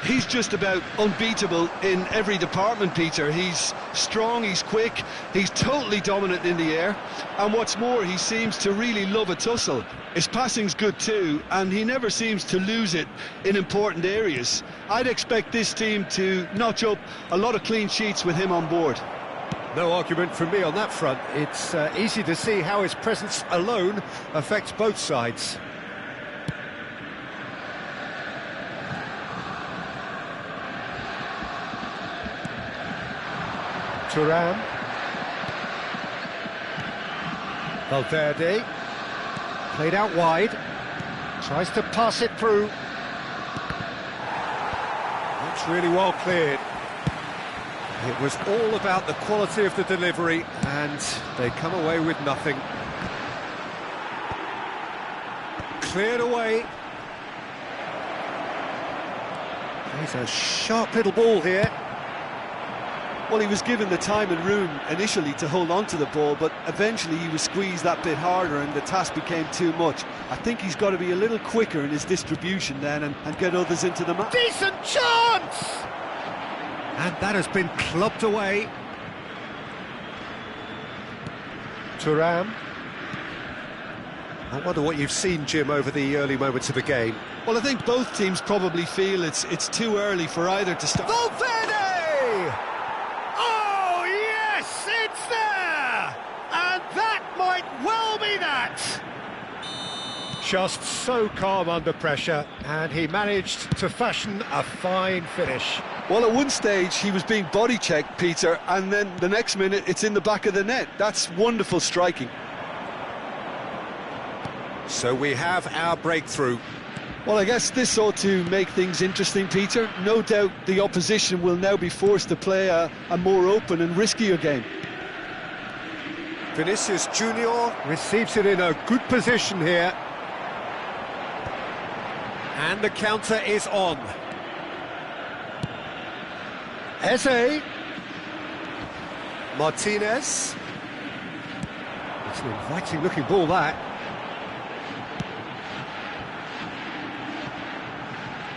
He's just about unbeatable in every department, Peter. He's strong, he's quick, he's totally dominant in the air, and what's more, he seems to really love a tussle. His passing's good too, and he never seems to lose it in important areas. I'd expect this team to notch up a lot of clean sheets with him on board. No argument from me on that front. It's easy to see how his presence alone affects both sides. Thuram. Valverde. Played out wide. Tries to pass it through. That's really well cleared. It was all about the quality of the delivery, and they come away with nothing. Cleared away. There's a sharp little ball here. Well, he was given the time and room initially to hold on to the ball, but eventually he was squeezed that bit harder and the task became too much. I think he's got to be a little quicker in his distribution then and get others into the match. Decent chance! And that has been clubbed away. Thuram. I wonder what you've seen, Jim, over the early moments of the game. Well, I think both teams probably feel it's too early for either to start. Valverde! Oh, yes, it's there! And that might well be that! Just so calm under pressure, and he managed to fashion a fine finish. Well, at one stage he was being body checked, Peter, and then the next minute it's in the back of the net. That's wonderful striking. So we have our breakthrough. Well, I guess this ought to make things interesting, Peter. No doubt the opposition will now be forced to play a more open and riskier game. Vinicius Junior receives it in a good position here. And the counter is on. Eze. Martinez. It's an inviting looking ball, that.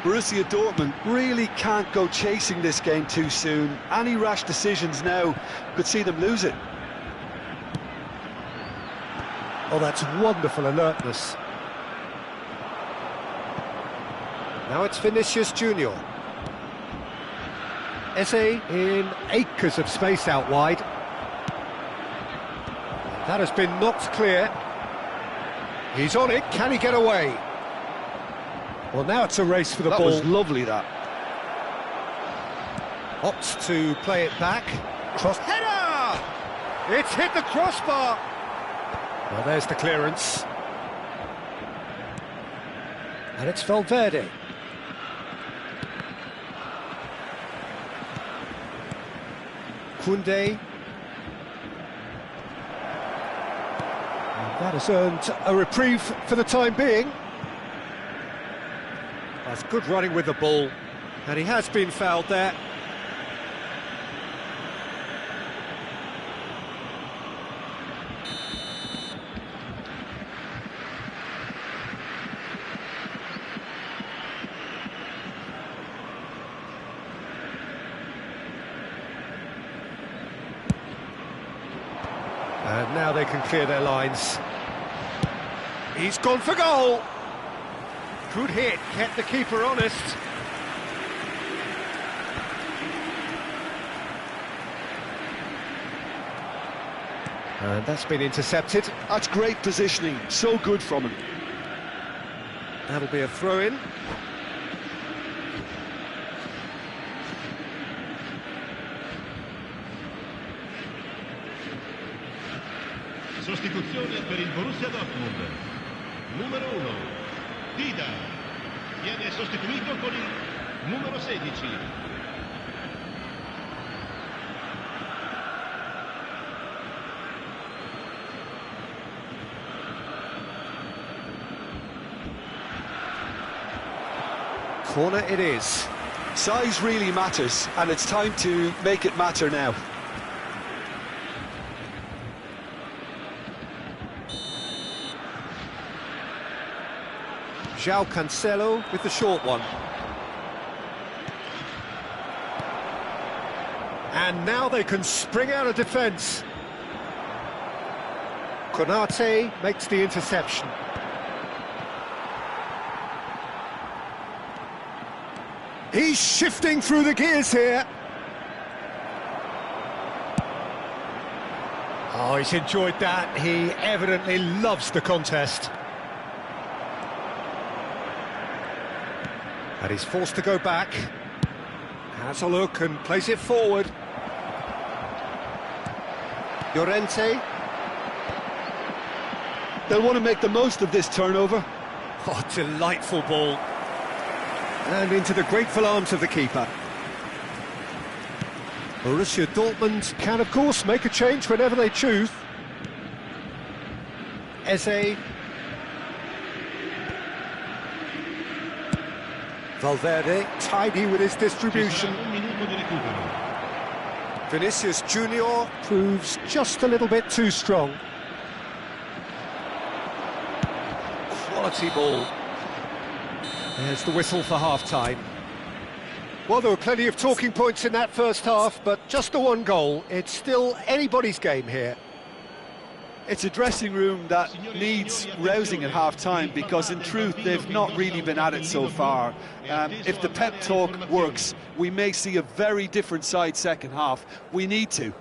Borussia Dortmund really can't go chasing this game too soon. Any rash decisions now could see them lose it. Oh, that's wonderful alertness. Now it's Vinicius Junior. Eze in acres of space out wide. That has been knocked clear. He's on it, can he get away? Well, now it's a race for the ball. That was lovely, that. Opts to play it back. Cross header! It's hit the crossbar. Well, there's the clearance. And it's Valverde. Koundé. And that has earned a reprieve for the time being. That's good running with the ball, and he has been fouled there. And now they can clear their lines. He's gone for goal. Good hit, kept the keeper honest. And that's been intercepted. That's great positioning, so good from him. That'll be a throw-in. Sostituzione per il Borussia Dortmund. Numero 1, Dida. Viene sostituito con il numero 16. Corner it is. Size really matters, and it's time to make it matter now. João Cancelo with the short one. And now they can spring out of defence. Konate makes the interception. He's shifting through the gears here. Oh, he's enjoyed that. He evidently loves the contest. And he's forced to go back. Has a look and plays it forward. Llorente. They'll want to make the most of this turnover. Oh, delightful ball. And into the grateful arms of the keeper. Borussia Dortmund can, of course, make a change whenever they choose. Eze. Valverde, tidy with his distribution. Vinicius Junior proves just a little bit too strong. Quality ball. There's the whistle for half-time. Well, there were plenty of talking points in that first half, but just the one goal. It's still anybody's game here. It's a dressing room that needs rousing at half-time, because in truth they've not really been at it so far. If the pep talk works, we may see a very different side second half. We need to.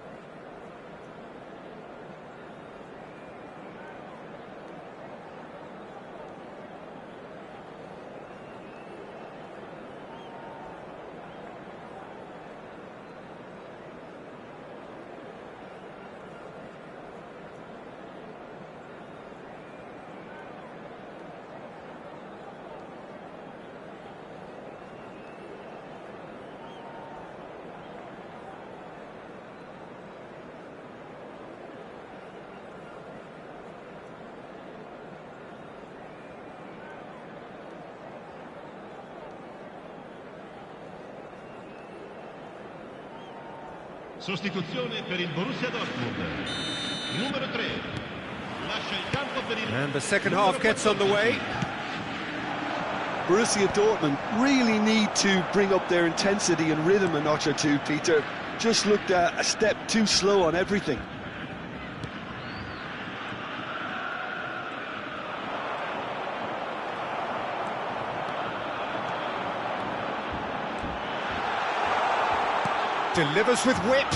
Sostituzione per il Borussia Dortmund. Numero 3. Lascia il campo per il... And the second half gets underway. Borussia Dortmund really need to bring up their intensity and rhythm a notch or two, Peter. Just looked a step too slow on everything. Delivers with whip.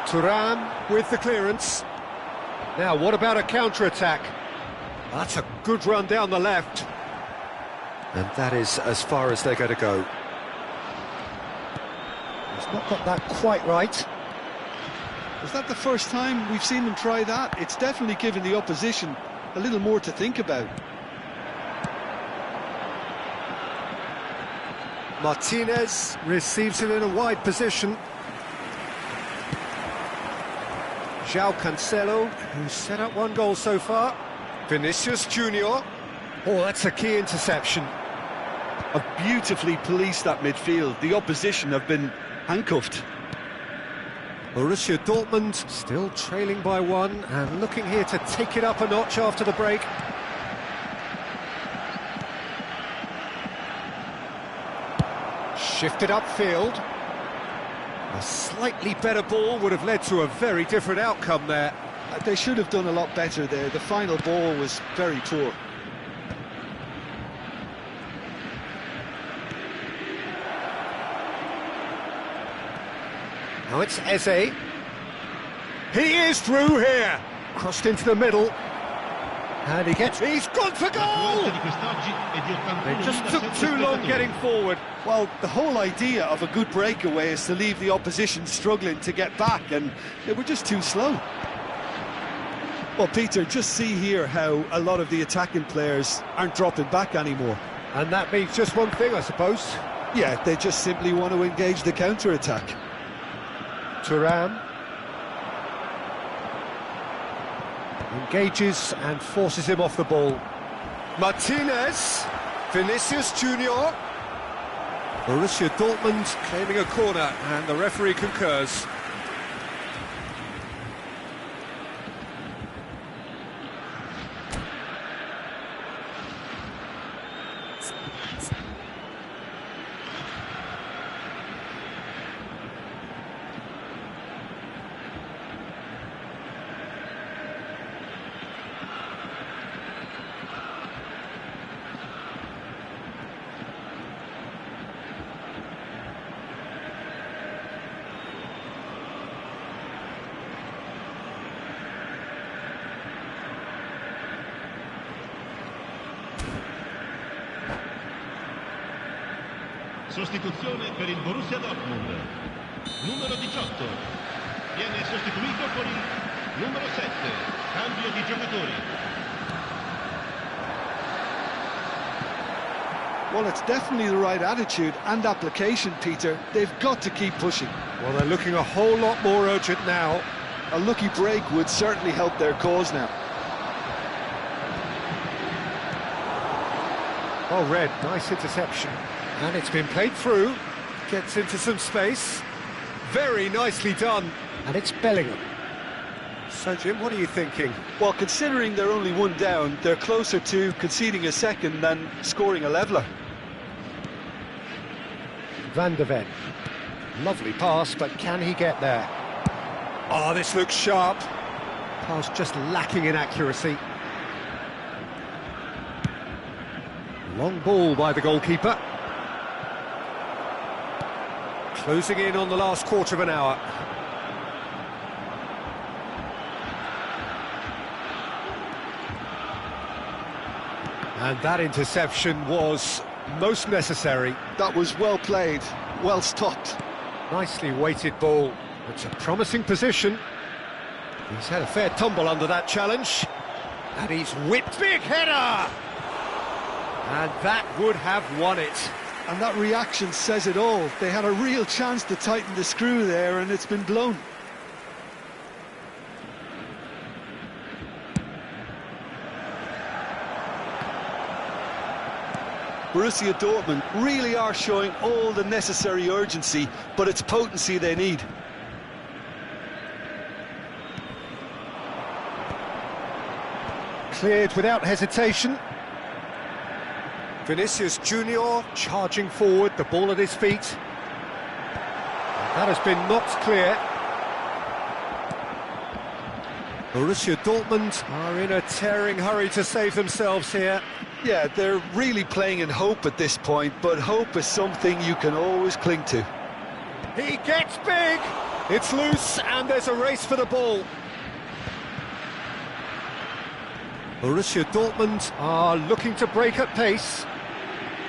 Thuram with the clearance. Now, what about a counter-attack? That's a good run down the left. And that is as far as they're going to go. He's not got that quite right. Is that the first time we've seen them try that? It's definitely given the opposition a little more to think about. Martinez receives it in a wide position. João Cancelo, who's set up one goal so far. Vinicius Junior. Oh, that's a key interception. Have beautifully policed that midfield. The opposition have been handcuffed. Borussia Dortmund still trailing by one and looking here to take it up a notch after the break. Shifted upfield. A slightly better ball would have led to a very different outcome there. They should have done a lot better there. The final ball was very poor. Now it's Eze. He is through here. Crossed into the middle. And he's gone for goal! They just took too long getting forward. Well, the whole idea of a good breakaway is to leave the opposition struggling to get back, and they were just too slow. Well, Peter, just see here how a lot of the attacking players aren't dropping back anymore. And that means just one thing, I suppose. Yeah, they just simply want to engage the counter-attack. Thuram engages and forces him off the ball. Martinez, Vinicius Junior. Borussia Dortmund claiming a corner, and the referee concurs. Sostituzione per il Borussia Dortmund. Numero 18. Viene sostituito con il numero 7. Cambio di giocatori. Well, it's definitely the right attitude and application, Peter. They've got to keep pushing. Well, they're looking a whole lot more urgent now. A lucky break would certainly help their cause now. Oh, Red, nice interception. And it's been played through. Gets into some space. Very nicely done. And it's Bellingham. So, Jim, what are you thinking? Well, considering they're only one down, they're closer to conceding a second than scoring a leveller. Van de Ven. Lovely pass, but can he get there? Oh, this looks sharp. Pass just lacking in accuracy. Long ball by the goalkeeper. Closing in on the last quarter of an hour. And that interception was most necessary. That was well played, well stopped. Nicely weighted ball. It's a promising position. He's had a fair tumble under that challenge. And he's whipped. Big header! And that would have won it. And that reaction says it all. They had a real chance to tighten the screw there, and it's been blown. Borussia Dortmund really are showing all the necessary urgency, but it's potency they need. Cleared without hesitation. Vinicius Junior charging forward, the ball at his feet. That has been knocked clear. Borussia Dortmund are in a tearing hurry to save themselves here. Yeah, they're really playing in hope at this point, but hope is something you can always cling to. He gets big! It's loose and there's a race for the ball. Borussia Dortmund are looking to break at pace.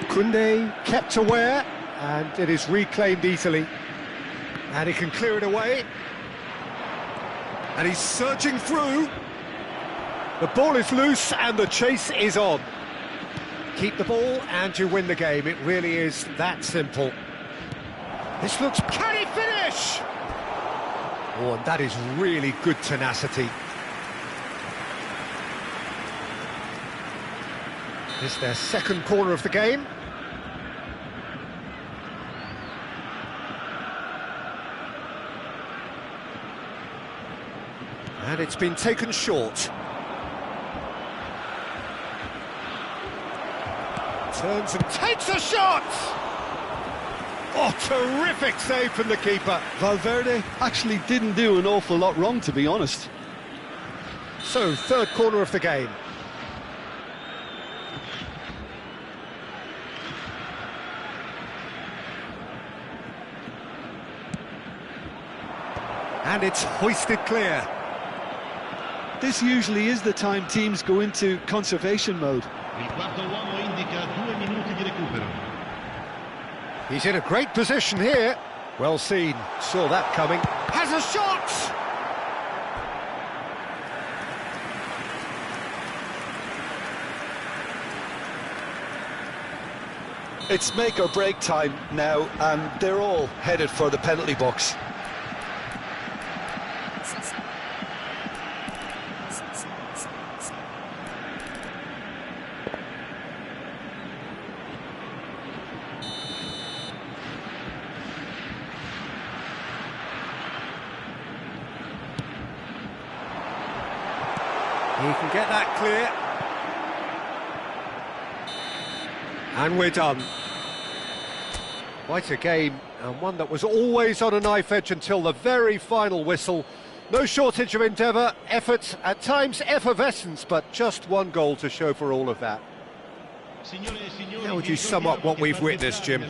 Koundé kept aware, and it is reclaimed easily. And he can clear it away. And he's surging through. The ball is loose and the chase is on. Keep the ball and you win the game. It really is that simple. This looks... Can he finish? Oh, and that is really good tenacity. This is their second corner of the game. And it's been taken short. Turns and takes a shot! Oh, terrific save from the keeper. Valverde actually didn't do an awful lot wrong, to be honest. So, third corner of the game. And it's hoisted clear. This usually is the time teams go into conservation mode. Il quarto uomo indica 2 minuti di recupero. He's in a great position here. Well seen. Saw that coming. Has a shot! It's make or break time now, and they're all headed for the penalty box. He can get that clear. And we're done. Quite a game, and one that was always on a knife edge until the very final whistle. No shortage of endeavour, effort, at times effervescence, but just one goal to show for all of that. How would you sum up what we've witnessed, Jim?